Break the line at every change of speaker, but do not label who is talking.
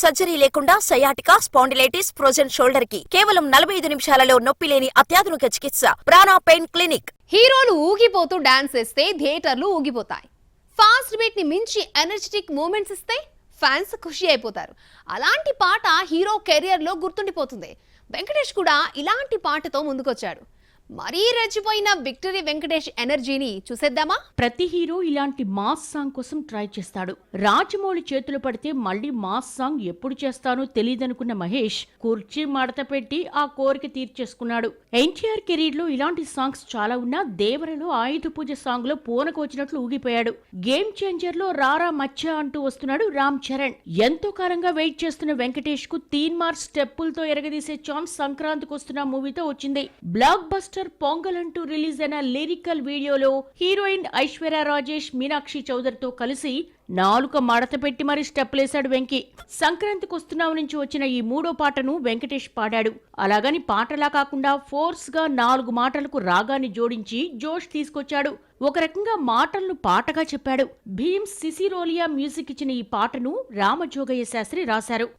Surgery లేకుండా sciatica, spondylitis, frozen shoulder కి కేవలం 45 నిమిషాలలో నొప్పి లేని అత్యాధునిక చికిత్స ప్రాణ పెయిన్ క్లినిక్.
హీరోలు ఊగిపోతూ డాన్స్ చేస్తే థియేటర్లు ఊగిపోతాయి. ఫాస్ట్ బీట్ ని మించి ఎనర్జెటిక్ మూమెంట్స్ ఇస్తే ఫ్యాన్స్ ఖుషి అయిపోతారు. అలాంటి పాట హీరో కెరియర్ లో గుర్తుండిపోతుంది. వెంకటేష్ కూడా ఇలాంటి పాటతో ముందుకొచ్చాడు. మరీ రెచ్చిపోయిన విక్టరీ వెంకటేష్ ఎనర్జీని చూసేద్దామా?
ప్రతి హీరో ఇలాంటి మాస్ సాంగ్ కోసం ట్రై చేస్తాడు. రాజమౌళి చేతులు పడితే మళ్ళీ మాస్ సాంగ్ ఎప్పుడు చేస్తానో తెలియదనుకున్న మహేష్ కుర్చీ మడత పెట్టి ఆ కోరిక తీర్చేసుకున్నాడు. ఎన్టీఆర్ కెరీర్ లో ఇలాంటి సాంగ్స్ చాలా ఉన్నా దేవరలో ఆయుధ పూజ సాంగ్ లో పూనకు వచ్చినట్లు ఊగిపోయాడు. గేమ్ చేంజర్ లో రారా మచ్చా అంటూ వస్తున్నాడు రామ్ చరణ్. ఎంతో కాలంగా వెయిట్ చేస్తున్న వెంకటేష్ కు తీన్మార్ స్టెప్పులతో ఎరగదీసే ఛాన్స్ సంక్రాంతికి వస్తున్న మూవీతో వచ్చింది. బ్లాక్ బస్టర్ పొంగల్ అంటూ రిలీజ్ అయిన లిరికల్ వీడియోలో హీరోయిన్ ఐశ్వర్య రాజేష్, మీనాక్షి చౌదరితో కలిసి నాలుక మడత పెట్టి మరి స్టెప్లేశాడు వెంకీ. సంక్రాంతికి వస్తున్నావు నుంచి వచ్చిన ఈ మూడో పాటను వెంకటేష్ పాడాడు. అలాగని పాటలా కాకుండా ఫోర్స్ గా 4 మాటలకు రాగాన్ని జోడించి జోష్ తీసుకొచ్చాడు. ఒక రకంగా మాటలను పాటగా చెప్పాడు. భీమ్ సిసిరోలియా మ్యూజిక్ ఇచ్చిన ఈ పాటను రామజోగయ్య శాస్త్రి రాశారు.